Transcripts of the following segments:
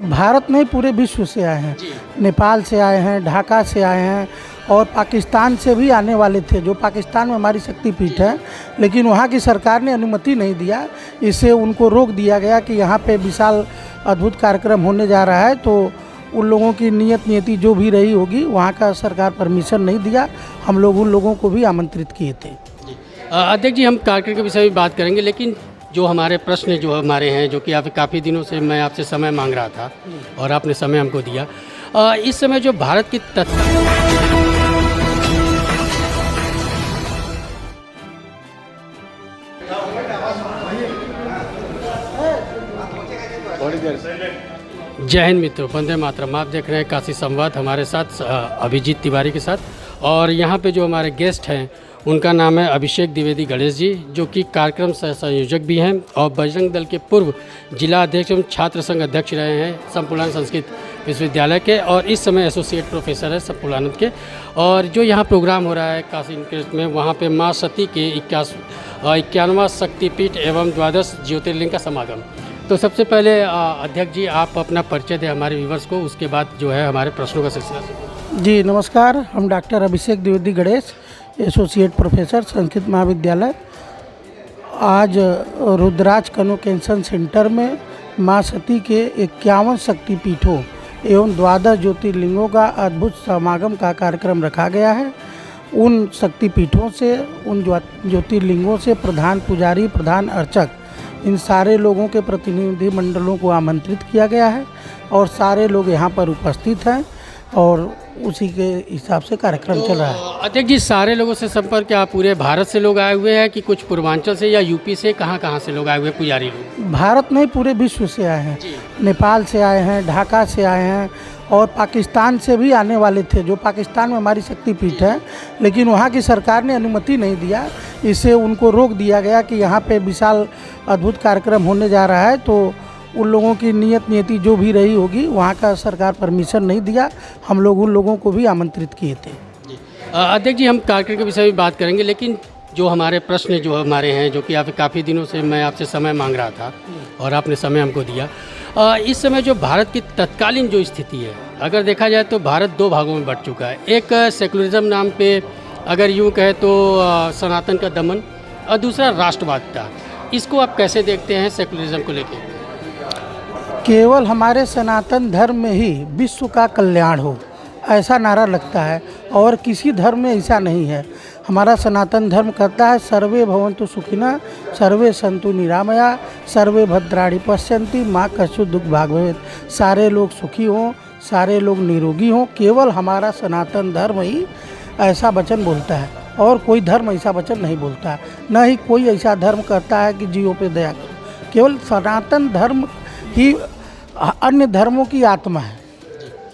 भारत नहीं पूरे विश्व से आए हैं। नेपाल से आए हैं, ढाका से आए हैं और पाकिस्तान से भी आने वाले थे, जो पाकिस्तान में हमारी शक्तिपीठ है, लेकिन वहाँ की सरकार ने अनुमति नहीं दिया। इससे उनको रोक दिया गया कि यहाँ पे विशाल अद्भुत कार्यक्रम होने जा रहा है, तो उन लोगों की नीति जो भी रही होगी, वहाँ का सरकार परमिशन नहीं दिया। हम लोग उन लोगों को भी आमंत्रित किए थे। अध्यक्ष जी, हम कार्यक्रम के विषय में बात करेंगे, लेकिन जो हमारे प्रश्न जो हमारे हैं, जो कि आप काफ़ी दिनों से मैं आपसे समय मांग रहा था और आपने समय हमको दिया। इस समय जो भारत की जय हिंद मित्रों, वंदे मातरम। आप देख रहे हैं काशी संवाद, हमारे साथ अभिजीत तिवारी के साथ, और यहाँ पे जो हमारे गेस्ट हैं उनका नाम है अभिषेक द्विवेदी गणेश जी, जो कि कार्यक्रम संयोजक भी हैं और बजरंग दल के पूर्व जिला अध्यक्ष एवं छात्र संघ अध्यक्ष रहे हैं संपूर्णानंद संस्कृत विश्वविद्यालय के, और इस समय एसोसिएट प्रोफेसर है संपूर्णानंद के। और जो यहाँ प्रोग्राम हो रहा है काशी में, वहाँ पे माँ सती के 51वां शक्तिपीठ एवं 12 ज्योतिर्लिंग का समागम। तो सबसे पहले अध्यक्ष जी, आप अपना परिचय दें हमारे व्यूवर्स को, उसके बाद जो है हमारे प्रश्नों का सिलसिला। जी नमस्कार, हम डॉक्टर अभिषेक द्विवेदी गणेश, एसोसिएट प्रोफेसर संस्कृत महाविद्यालय। आज रुद्राज कन्वोकेशन सेंटर में माँ सती के 51 शक्तिपीठों एवं 12 ज्योतिर्लिंगों का अद्भुत समागम का कार्यक्रम रखा गया है। उन शक्तिपीठों से, उन ज्योतिर्लिंगों से प्रधान पुजारी, प्रधान अर्चक, इन सारे लोगों के प्रतिनिधि मंडलों को आमंत्रित किया गया है और सारे लोग यहाँ पर उपस्थित हैं और उसी के हिसाब से कार्यक्रम चल रहा है। अध्यक्ष जी, सारे लोगों से संपर्क क्या पूरे भारत से लोग आए हुए हैं कि कुछ पूर्वांचल से या यूपी से, कहाँ से लोग आए हुए हैं पुजारी लोग? भारत नहीं पूरे विश्व से आए हैं। नेपाल से आए हैं, ढाका से आए हैं और पाकिस्तान से भी आने वाले थे, जो पाकिस्तान में हमारी शक्तिपीठ है, लेकिन वहाँ की सरकार ने अनुमति नहीं दिया। इससे उनको रोक दिया गया कि यहाँ पे विशाल अद्भुत कार्यक्रम होने जा रहा है, तो उन लोगों की नीति जो भी रही होगी, वहाँ का सरकार परमिशन नहीं दिया। हम लोग उन लोगों को भी आमंत्रित किए थे। अध्यक्ष जी, हम कार्यक्रम के विषय में बात करेंगे, लेकिन जो हमारे प्रश्न जो हमारे हैं, जो कि आप काफ़ी दिनों से मैं आपसे समय मांग रहा था और आपने समय हमको दिया। इस समय जो भारत की तत्कालीन जो स्थिति है, अगर देखा जाए तो भारत दो भागों में बंट चुका है। एक सेकुलरिज्म नाम पे अगर यूँ कहे तो सनातन का दमन, और दूसरा राष्ट्रवादिता। इसको आप कैसे देखते हैं सेकुलरिज्म को लेकर? केवल हमारे सनातन धर्म में ही विश्व का कल्याण हो, ऐसा नारा लगता है, और किसी धर्म में ऐसा नहीं है। हमारा सनातन धर्म कहता है सर्वे भवन्तु सुखिनः, सर्वे सन्तु निरामया, सर्वे भद्राणि पश्यन्ति, माँ कश्चित् दुःख भाग् भवेत्। सारे लोग सुखी हों, सारे लोग निरोगी हों। केवल हमारा सनातन धर्म ही ऐसा वचन बोलता है और कोई धर्म ऐसा वचन नहीं बोलता है। न ही कोई ऐसा धर्म कहता है कि जीवों पे दया करो। केवल सनातन धर्म ही अन्य धर्मों की आत्मा है।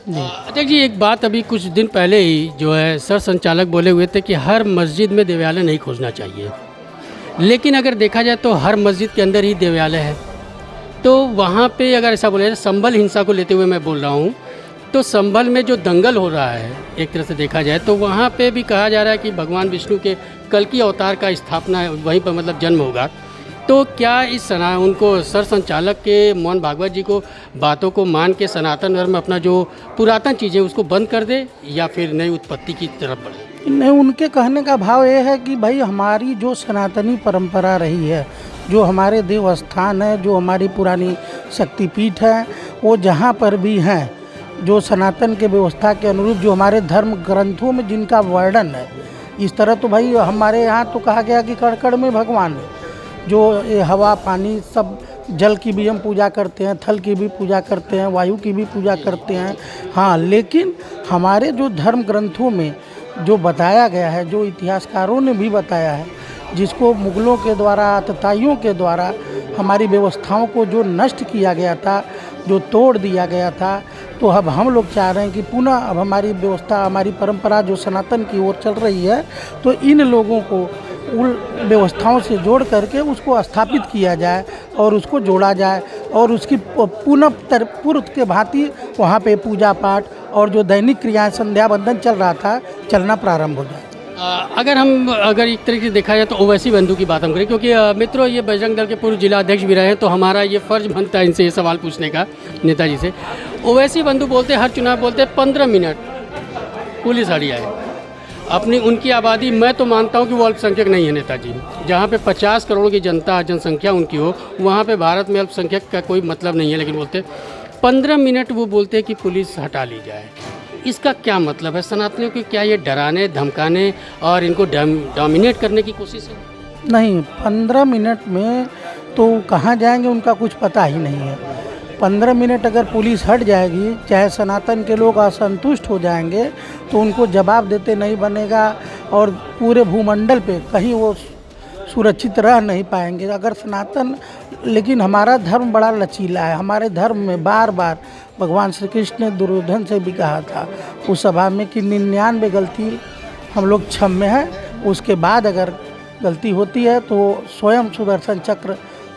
अध्यक्ष जी, एक बात अभी कुछ दिन पहले ही जो है सर संचालक बोले हुए थे कि हर मस्जिद में देवालय नहीं खोजना चाहिए, लेकिन अगर देखा जाए तो हर मस्जिद के अंदर ही देवालय है। तो वहाँ पे अगर ऐसा बोले, संभल हिंसा को लेते हुए मैं बोल रहा हूँ, तो संभल में जो दंगल हो रहा है, एक तरह से देखा जाए तो वहाँ पे भी कहा जा रहा है कि भगवान विष्णु के कल की अवतार का स्थापना है, वहीं पर मतलब जन्म होगा। तो क्या इस उनको सर संचालक के मोहन भागवत जी को बातों को मान के सनातन धर्म में अपना जो पुरातन चीज़ें उसको बंद कर दे, या फिर नई उत्पत्ति की तरफ बढ़े? नहीं, उनके कहने का भाव ये है कि भाई हमारी जो सनातनी परंपरा रही है, जो हमारे देवस्थान है, जो हमारी पुरानी शक्तिपीठ है, वो जहाँ पर भी हैं, जो सनातन के व्यवस्था के अनुरूप जो हमारे धर्म ग्रंथों में जिनका वर्णन है, इस तरह तो भाई हमारे यहाँ तो कहा गया कि कण में भगवान है। जो हवा, पानी, सब जल की भी हम पूजा करते हैं, थल की भी पूजा करते हैं, वायु की भी पूजा करते हैं। हाँ, लेकिन हमारे जो धर्म ग्रंथों में जो बताया गया है, जो इतिहासकारों ने भी बताया है, जिसको मुगलों के द्वारा, आतताइयों के द्वारा हमारी व्यवस्थाओं को जो नष्ट किया गया था, जो तोड़ दिया गया था, तो अब हम लोग चाह रहे हैं कि पुनः अब हमारी व्यवस्था, हमारी परंपरा जो सनातन की ओर चल रही है, तो इन लोगों को उन व्यवस्थाओं से जोड़ करके उसको स्थापित किया जाए और उसको जोड़ा जाए, और उसकी पुनः पूर्व के भांति वहाँ पे पूजा पाठ और जो दैनिक क्रियाएं, संध्या बंदन चल रहा था, चलना प्रारंभ हो जाए। अगर एक तरीके से देखा जाए तो ओवैसी बंधु की बात हम करें, क्योंकि मित्रों ये बजरंग दल के पूर्व जिला अध्यक्ष भी रहे हैं, तो हमारा ये फ़र्ज बनता है इनसे ये सवाल पूछने का नेताजी से। ओवैसी बंधु बोलते हर चुनाव बोलते 15 मिनट पुलिस हट जाए अपनी उनकी आबादी। मैं तो मानता हूँ कि वो अल्पसंख्यक नहीं है नेताजी। जहाँ पे 50 करोड़ की जनसंख्या उनकी हो, वहाँ पे भारत में अल्पसंख्यक का कोई मतलब नहीं है, लेकिन बोलते 15 मिनट वो बोलते हैं कि पुलिस हटा ली जाए। इसका क्या मतलब है? सनातनियों को क्या ये डराने धमकाने और इनको डोमिनेट करने की कोशिश है? नहीं, 15 मिनट में तो कहाँ जाएंगे उनका कुछ पता ही नहीं है। 15 मिनट अगर पुलिस हट जाएगी, चाहे सनातन के लोग असंतुष्ट हो जाएंगे तो उनको जवाब देते नहीं बनेगा और पूरे भूमंडल पे कहीं वो सुरक्षित रह नहीं पाएंगे अगर सनातन। लेकिन हमारा धर्म बड़ा लचीला है। हमारे धर्म में बार बार भगवान श्री कृष्ण ने दुर्योधन से भी कहा था उस सभा में कि 99 गलती हम लोग क्षम्य हैं, उसके बाद अगर गलती होती है तो स्वयं सुदर्शन चक्र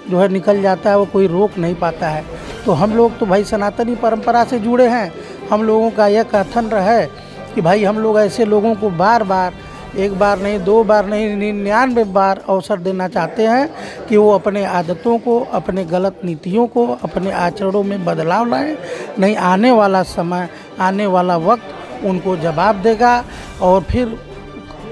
जो है निकल जाता है, वो कोई रोक नहीं पाता है। तो हम लोग तो भाई सनातनी परंपरा से जुड़े हैं। हम लोगों का यह कथन रहा है कि भाई हम लोग ऐसे लोगों को बार बार, एक बार नहीं, 2 बार नहीं, 99 बार अवसर देना चाहते हैं कि वो अपने आदतों को, अपने गलत नीतियों को, अपने आचरणों में बदलाव लाएं। नहीं, आने वाला समय, आने वाला वक्त उनको जवाब देगा और फिर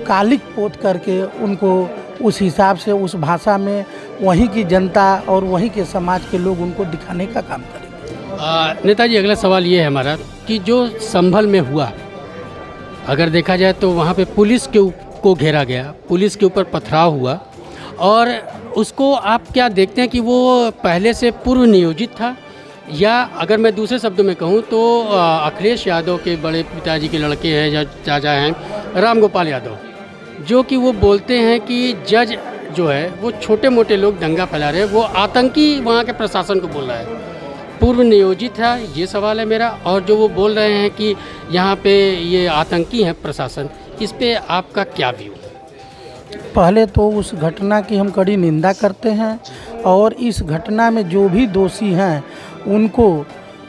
कालिक पोत करके उनको उस हिसाब से, उस भाषा में वहीं की जनता और वहीं के समाज के लोग उनको दिखाने का काम करेंगे। नेताजी, अगला सवाल ये है हमारा कि जो संभल में हुआ, अगर देखा जाए तो वहाँ पे पुलिस को घेरा गया, पुलिस के ऊपर पथराव हुआ, और उसको आप क्या देखते हैं कि वो पहले से पूर्व नियोजित था, या अगर मैं दूसरे शब्दों में कहूँ तो अखिलेश यादव के बड़े पिताजी के लड़के हैं या चाचा हैं राम गोपाल यादव, जो कि वो बोलते हैं कि जज जो है वो छोटे मोटे लोग दंगा फैला रहे हैं, वो आतंकी वहाँ के प्रशासन को बोल रहा है, पूर्व नियोजित है, ये सवाल है मेरा। और जो वो बोल रहे हैं कि यहाँ पे ये आतंकी है प्रशासन, इस पे आपका क्या व्यू? पहले तो उस घटना की हम कड़ी निंदा करते हैं और इस घटना में जो भी दोषी हैं उनको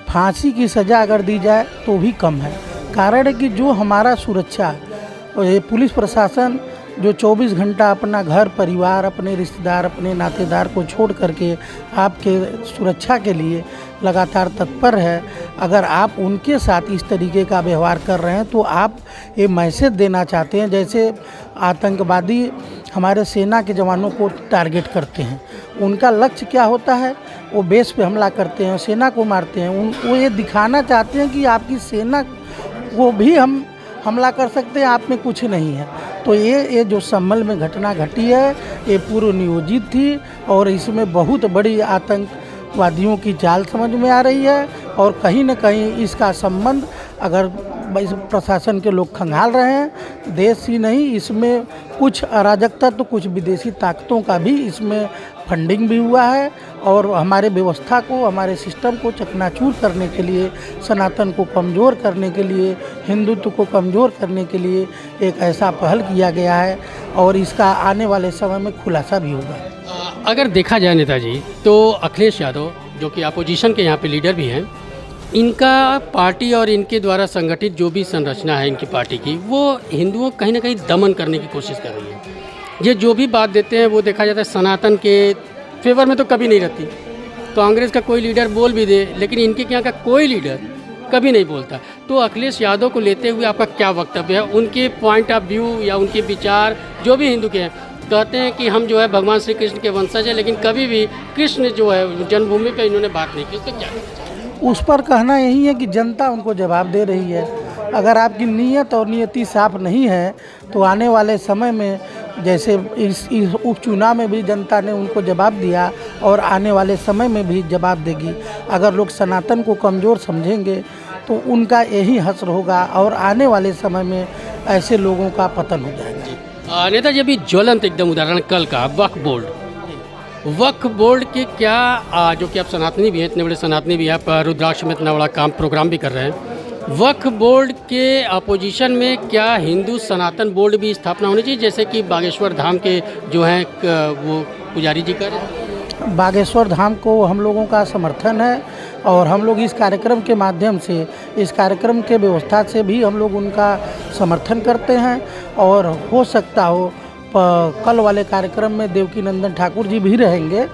फांसी की सज़ा अगर दी जाए तो भी कम है। कारण है कि जो हमारा सुरक्षा और ये पुलिस प्रशासन जो 24 घंटा अपना घर परिवार, अपने रिश्तेदार, अपने नातेदार को छोड़ करके आपके सुरक्षा के लिए लगातार तत्पर है, अगर आप उनके साथ इस तरीके का व्यवहार कर रहे हैं तो आप ये मैसेज देना चाहते हैं जैसे आतंकवादी हमारे सेना के जवानों को टारगेट करते हैं। उनका लक्ष्य क्या होता है? वो बेस पे हमला करते हैं, सेना को मारते हैं। वो ये दिखाना चाहते हैं कि आपकी सेना को भी हम हमला कर सकते हैं, आप में कुछ नहीं है। तो ये जो संभल में घटना घटी है ये पूर्व नियोजित थी और इसमें बहुत बड़ी आतंकवादियों की चाल समझ में आ रही है और कहीं न कहीं इसका संबंध अगर प्रशासन के लोग खंगाल रहे हैं, देश ही नहीं इसमें कुछ अराजकता तो कुछ विदेशी ताकतों का भी इसमें फंडिंग भी हुआ है और हमारे व्यवस्था को, हमारे सिस्टम को चकनाचूर करने के लिए, सनातन को कमज़ोर करने के लिए, हिंदुत्व को कमज़ोर करने के लिए एक ऐसा पहल किया गया है और इसका आने वाले समय में खुलासा भी होगा। अगर देखा जाए नेताजी तो अखिलेश यादव जो कि अपोजिशन के यहाँ पे लीडर भी हैं, इनका पार्टी और इनके द्वारा संगठित जो भी संरचना है इनकी पार्टी की, वो हिंदुओं कहीं ना कहीं दमन करने की कोशिश कर रही है। ये जो भी बात देते हैं वो देखा जाता है सनातन के फेवर में तो कभी नहीं रहती। कांग्रेस का कोई लीडर बोल भी दे लेकिन इनके यहाँ का कोई लीडर कभी नहीं बोलता। तो अखिलेश यादव को लेते हुए आपका क्या वक्तव्य है? उनके पॉइंट ऑफ व्यू या उनके विचार जो भी हिंदू के हैं, कहते हैं कि हम जो है भगवान श्री कृष्ण के वंशज हैं, लेकिन कभी भी कृष्ण जो है जन्मभूमि पे इन्होंने बात नहीं की। उसका क्या? उस पर कहना यही है कि जनता उनको जवाब दे रही है। अगर आपकी नीयत और नियति साफ नहीं है तो आने वाले समय में जैसे इस उपचुनाव में भी जनता ने उनको जवाब दिया और आने वाले समय में भी जवाब देगी। अगर लोग सनातन को कमज़ोर समझेंगे तो उनका यही हश्र होगा और आने वाले समय में ऐसे लोगों का पतन हो जाएगा। नेताजी, अभी ज्वलंत एकदम उदाहरण कल का वक्फ बोर्ड के क्या, जो कि आप सनातनी भी हैं, इतने बड़े सनातनी भी हैं, आप रुद्राक्ष में इतना बड़ा प्रोग्राम भी कर रहे हैं, वक्फ बोर्ड के अपोजिशन में क्या हिंदू सनातन बोर्ड भी स्थापना होनी चाहिए जैसे कि बागेश्वर धाम के जो हैं वो पुजारी जी कर रहे हैं? बागेश्वर धाम को हम लोगों का समर्थन है, और हम लोग इस कार्यक्रम के माध्यम से, इस कार्यक्रम के व्यवस्था से भी हम लोग उनका समर्थन करते हैं। और हो सकता हो कल वाले कार्यक्रम में देवकी नंदन ठाकुर जी भी रहेंगे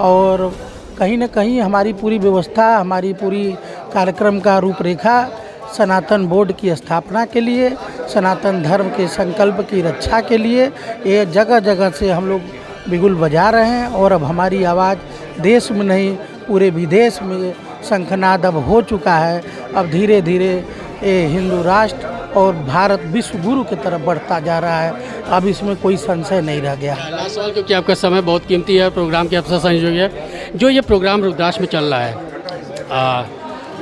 और कहीं न कहीं हमारी पूरी व्यवस्था, हमारी पूरी कार्यक्रम का रूपरेखा सनातन बोर्ड की स्थापना के लिए, सनातन धर्म के संकल्प की रक्षा के लिए ये जगह जगह से हम लोग बिगुल बजा रहे हैं। और अब हमारी आवाज़ देश में नहीं पूरे विदेश में शंखनाद अब हो चुका है। अब धीरे धीरे ये हिंदू राष्ट्र और भारत विश्व गुरु की तरफ बढ़ता जा रहा है। अब इसमें कोई संशय नहीं रह गया। लास्ट सवाल, क्योंकि आपका समय बहुत कीमती है, प्रोग्राम के अवसर संयोग है, जो ये प्रोग्राम रुद्राक्ष में चल रहा है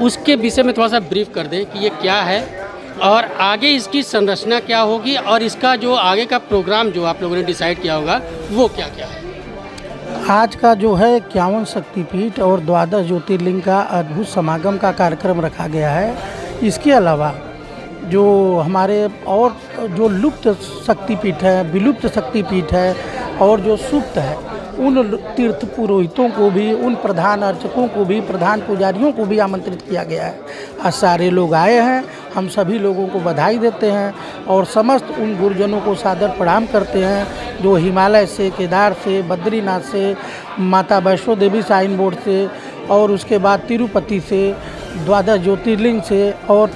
उसके विषय में थोड़ा सा ब्रीफ कर दें कि ये क्या है और आगे इसकी संरचना क्या होगी और इसका जो आगे का प्रोग्राम जो आप लोगों ने डिसाइड किया होगा वो क्या क्या है। आज का जो है 51 शक्तिपीठ और 12 ज्योतिर्लिंग का अद्भुत समागम का कार्यक्रम रखा गया है। इसके अलावा जो हमारे और जो लुप्त शक्तिपीठ है, विलुप्त शक्तिपीठ है और जो सुप्त है, उन तीर्थ पुरोहितों को भी, उन प्रधान अर्चकों को भी, प्रधान पुजारियों को भी आमंत्रित किया गया है। आज सारे लोग आए हैं, हम सभी लोगों को बधाई देते हैं और समस्त उन गुरुजनों को सादर प्रणाम करते हैं जो हिमालय से, केदार से, बद्रीनाथ से, माता वैष्णो देवी साइन बोर्ड से और उसके बाद तिरुपति से, 12 ज्योतिर्लिंग से और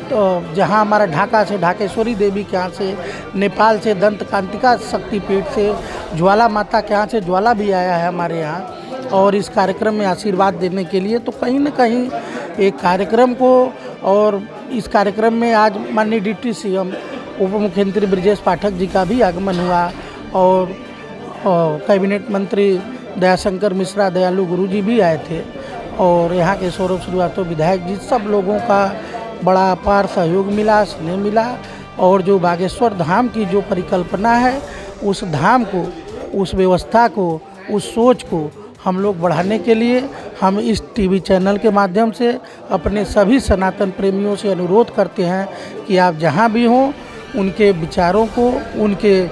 जहाँ हमारा ढाका से ढाकेश्वरी देवी के यहाँ से, नेपाल से दंतकांतिका शक्तिपीठ से, ज्वाला माता के यहाँ से ज्वाला भी आया है हमारे यहाँ और इस कार्यक्रम में आशीर्वाद देने के लिए। तो कहीं न कहीं एक कार्यक्रम को, और इस कार्यक्रम में आज माननीय डिप्टी सीएम उप मुख्यमंत्री ब्रजेश पाठक जी का भी आगमन हुआ और कैबिनेट मंत्री दयाशंकर मिश्रा दयालु गुरु जी भी आए थे और यहाँ के सौरभ श्रीवास्तव विधायक जी, सब लोगों का बड़ा अपार सहयोग मिला, स्नेह मिला। और जो बागेश्वर धाम की जो परिकल्पना है, उस धाम को, उस व्यवस्था को, उस सोच को हम लोग बढ़ाने के लिए हम इस टीवी चैनल के माध्यम से अपने सभी सनातन प्रेमियों से अनुरोध करते हैं कि आप जहाँ भी हों उनके विचारों को, उनके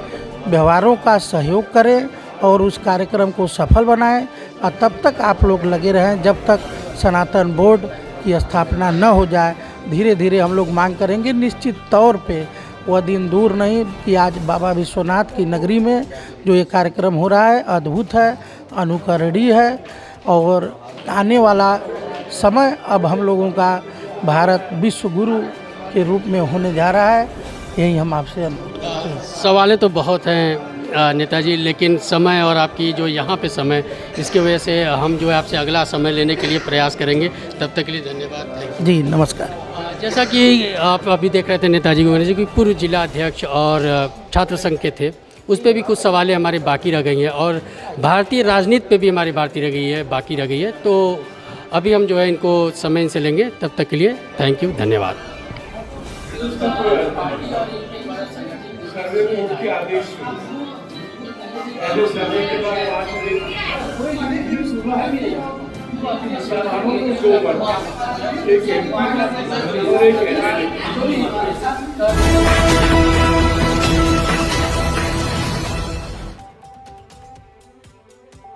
व्यवहारों का सहयोग करें और उस कार्यक्रम को सफल बनाएं। और तब तक आप लोग लगे रहें जब तक सनातन बोर्ड की स्थापना न हो जाए। धीरे धीरे हम लोग मांग करेंगे, निश्चित तौर पे वह दिन दूर नहीं कि आज बाबा विश्वनाथ की नगरी में जो ये कार्यक्रम हो रहा है अद्भुत है, अनुकरणीय है और आने वाला समय अब हम लोगों का भारत विश्व गुरु के रूप में होने जा रहा है। यही हम आपसे अनुरोध करते हैं। सवालें तो बहुत हैं नेताजी, लेकिन समय और आपकी जो यहाँ पे समय, इसकी वजह से हम जो है आपसे अगला समय लेने के लिए प्रयास करेंगे। तब तक के लिए धन्यवाद। जी नमस्कार। जैसा कि आप अभी देख रहे थे नेताजी गोविंद जी की पूर्व जिला अध्यक्ष और छात्र संघ के थे, उस पर भी कुछ सवालें हमारे बाकी रह गई हैं और भारतीय राजनीति पे भी हमारी बाकी रह गई है। तो अभी हम जो है इनको समय इनसे लेंगे। तब तक के लिए थैंक यू, धन्यवाद। एक